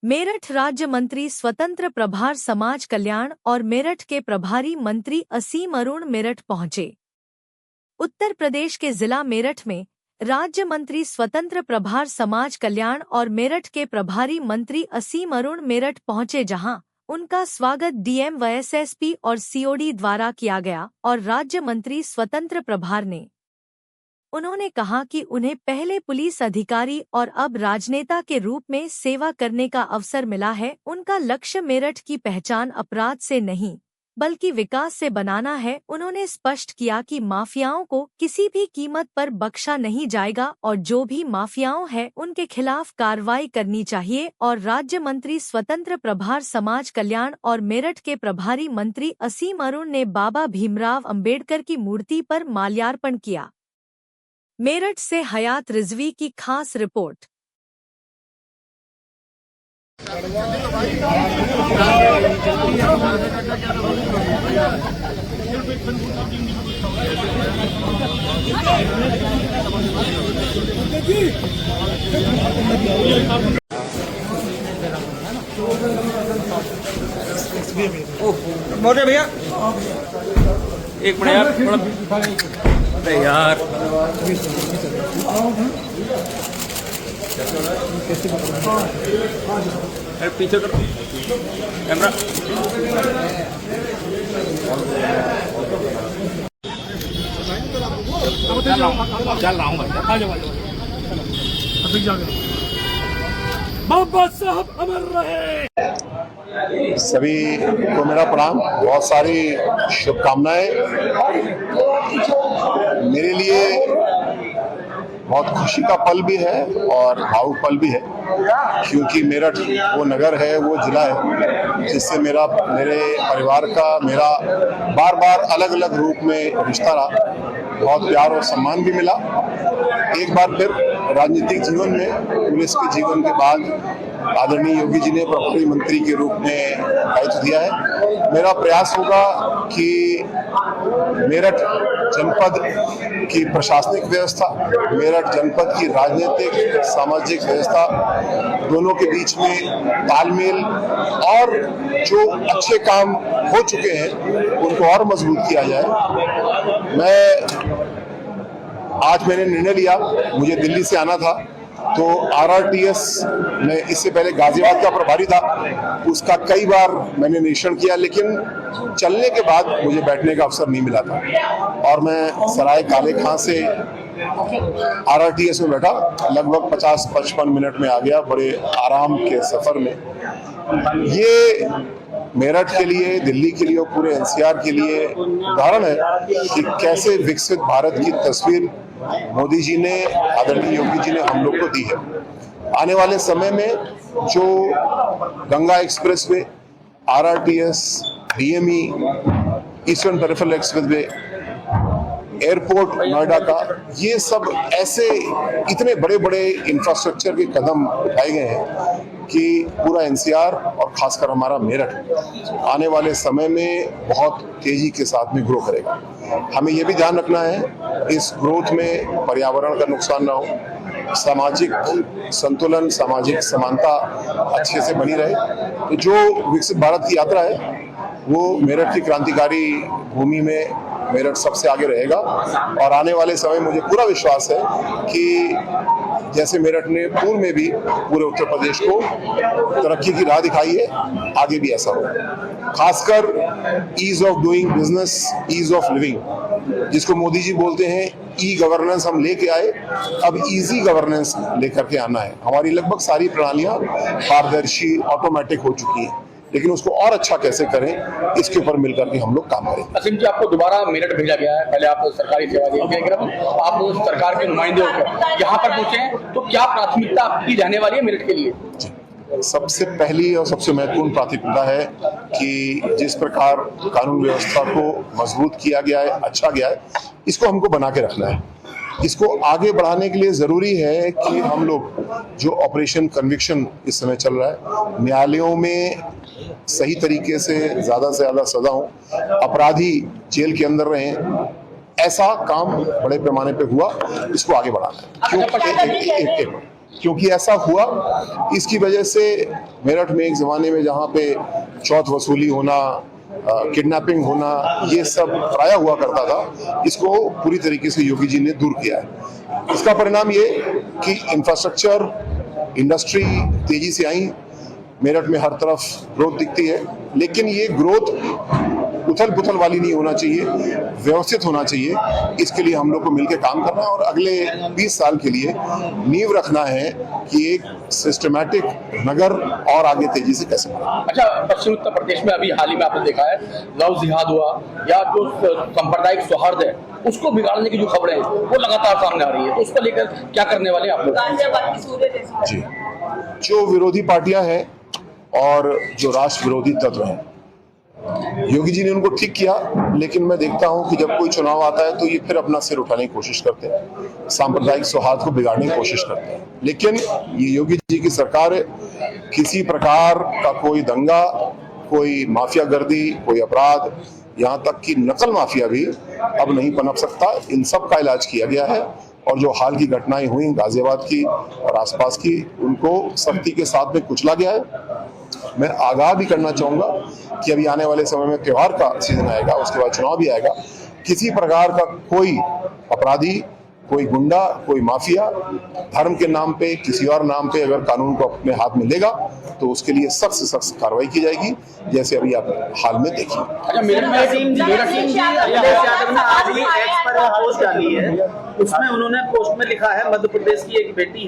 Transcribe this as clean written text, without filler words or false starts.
मेरठ राज्य मंत्री स्वतंत्र प्रभार समाज कल्याण और मेरठ के प्रभारी मंत्री असीम अरुण मेरठ पहुंचे। उत्तर प्रदेश के जिला मेरठ में राज्य मंत्री स्वतंत्र प्रभार समाज कल्याण और मेरठ के प्रभारी मंत्री असीम अरुण मेरठ पहुंचे, जहां उनका स्वागत डीएम व एसएसपी और सीओडी द्वारा किया गया और राज्य मंत्री स्वतंत्र प्रभार ने उन्होंने कहा कि उन्हें पहले पुलिस अधिकारी और अब राजनेता के रूप में सेवा करने का अवसर मिला है। उनका लक्ष्य मेरठ की पहचान अपराध से नहीं बल्कि विकास से बनाना है। उन्होंने स्पष्ट किया कि माफियाओं को किसी भी कीमत पर बख्शा नहीं जाएगा और जो भी माफियाओं हैं उनके खिलाफ कार्रवाई करनी चाहिए। और राज्य मंत्री स्वतंत्र प्रभार समाज कल्याण और मेरठ के प्रभारी मंत्री असीम अरुण ने बाबा भीमराव अंबेडकर की मूर्ति पर माल्यार्पण किया। मेरठ से हयात रिजवी की खास रिपोर्ट। मोटे भैया एक मिनट यार, अरे यार पीछे कर कैमरा। चल रहा हूँ बाबा साहब अमर रहे। सभी को मेरा प्रणाम, बहुत सारी शुभकामनाएं। मेरे लिए बहुत खुशी का पल भी है और भावुक पल भी है, क्योंकि मेरठ वो नगर है, वो जिला है जिससे मेरे परिवार का मेरा बार बार अलग अलग रूप में रिश्ता रहा। बहुत प्यार और सम्मान भी मिला। एक बार फिर राजनीतिक जीवन में, पुलिस के जीवन के बाद आदरणीय योगी जी ने प्रभारी मंत्री के रूप में दायित्व दिया है। मेरा प्रयास होगा कि मेरठ जनपद की प्रशासनिक व्यवस्था, मेरठ जनपद की राजनीतिक सामाजिक व्यवस्था, दोनों के बीच में तालमेल और जो अच्छे काम हो चुके हैं उनको और मजबूत किया जाए। आज मैंने निर्णय लिया, मुझे दिल्ली से आना था, तो आरआरटीएस में इससे पहले गाजियाबाद का प्रभारी था, उसका कई बार मैंने निरीक्षण किया, लेकिन चलने के बाद मुझे बैठने का अवसर नहीं मिला था और मैं सराय काले खां से आरआरटीएस में बैठा। लगभग 50-55 मिनट में आ गया, बड़े आराम के सफर में। ये मेरठ के लिए, दिल्ली के लिए और पूरे एनसीआर के लिए उदाहरण है कि कैसे विकसित भारत की तस्वीर मोदी जी ने, आदरणीय योगी जी ने हम लोग को दी है। आने वाले समय में जो Ganga express way, RRTS, DME, eastern peripheral express way, airport Noida का, ये सब ऐसे इतने बड़े बड़े इंफ्रास्ट्रक्चर के कदम उठाए गए हैं कि पूरा एनसीआर और खासकर हमारा मेरठ आने वाले समय में बहुत तेजी के साथ में ग्रो करेगा। हमें ये भी ध्यान रखना है इस ग्रोथ में पर्यावरण का नुकसान ना हो, सामाजिक संतुलन, सामाजिक समानता अच्छे से बनी रहे। तो जो विकसित भारत की यात्रा है वो मेरठ की क्रांतिकारी भूमि में मेरठ सबसे आगे रहेगा और आने वाले समय मुझे पूरा विश्वास है कि जैसे मेरठ ने पूर्व में भी पूरे उत्तर प्रदेश को तरक्की की राह दिखाई है, आगे भी ऐसा हो। खासकर ease of doing business, ease of living, जिसको मोदी जी बोलते हैं ई गवर्नेंस हम लेके आए, अब इजी गवर्नेंस लेकर के आना है। हमारी लगभग सारी प्रणालियां पारदर्शी, ऑटोमेटिक हो चुकी हैं, लेकिन उसको और अच्छा कैसे करें, इसके ऊपर मिलकर के हम लोग काम करें। असीम जी, आपको दोबारा मेरठ भेजा गया है, पहले आप सरकारी सेवा दिए, आप सरकार के नुमाइंदे होकर यहाँ पर पहुंचे हैं, तो क्या प्राथमिकता आपकी रहने वाली है मेरठ के लिए? सबसे पहली और सबसे महत्वपूर्ण प्राथमिकता है कि जिस प्रकार कानून व्यवस्था को मजबूत किया गया है, अच्छा गया है, इसको हमको बना के रखना है। इसको आगे बढ़ाने के लिए जरूरी है कि हम लोग जो ऑपरेशन कन्विक्शन इस समय चल रहा है, न्यायालयों में सही तरीके से ज्यादा सजा हो, अपराधी जेल के अंदर रहें, ऐसा काम बड़े पैमाने पे हुआ, इसको आगे बढ़ाना है। क्योंकि ऐसा हुआ, इसकी वजह से मेरठ में एक ज़माने में जहाँ पे चौथ वसूली होना, किडनैपिंग होना, ये सब प्राय हुआ करता था, इसको पूरी तरीके से योगी जी ने दूर किया है। इसका परिणाम ये कि इंफ्रास्ट्रक्चर, इंडस्ट्री तेजी से आई, मेरठ में हर तरफ ग्रोथ दिखती है, लेकिन ये ग्रोथ उथल पुथल वाली नहीं होना चाहिए, व्यवस्थित होना चाहिए। इसके लिए हम लोग को मिलकर काम करना है और अगले 20 साल के लिए नींव रखना है कि एक सिस्टमैटिक नगर और आगे तेजी से कैसे बढ़े। अच्छा, पश्चिम उत्तर प्रदेश में अभी हाल ही में आपने देखा है लव जिहाद हुआ या जो सांप्रदायिक सौहार्द है उसको बिगाड़ने की जो खबरें हैं वो लगातार सामने आ रही है, तो उसको लेकर क्या करने वाले आप लोग? जी, जो विरोधी पार्टियां हैं और जो राष्ट्र विरोधी तत्व हैं, योगी जी ने उनको ठीक किया, लेकिन मैं देखता हूं कि जब कोई चुनाव आता है तो ये फिर अपना सिर उठाने की कोशिश करते हैं, सांप्रदायिक सौहार्द को बिगाड़ने की कोशिश करते हैं। लेकिन ये योगी जी की सरकार है, किसी प्रकार का कोई दंगा, कोई माफियागर्दी, कोई अपराध, यहाँ तक कि नकल माफिया भी अब नहीं पनप सकता। इन सब का इलाज किया गया है और जो हाल की घटनाएं हुई गाजियाबाद की और आसपास की, उनको सख्ती के साथ में कुचला गया है। मैं आगाह भी करना चाहूंगा कि अभी आने वाले समय में त्योहार का सीजन आएगा, उसके बाद चुनाव भी आएगा, किसी प्रकार का कोई अपराधी, कोई गुंडा, कोई माफिया धर्म के नाम पे, किसी और नाम पे अगर कानून को अपने हाथ में लेगा तो उसके लिए सख्त से सख्त कार्रवाई की जाएगी, जैसे अभी आप हाल में देखिए। अच्छा, मेरठ टीम जी अखिलेश यादव ने आज ही एक्स पर पोस्ट डाली है, उसमें उन्होंने पोस्ट में लिखा है मध्य प्रदेश की एक बेटी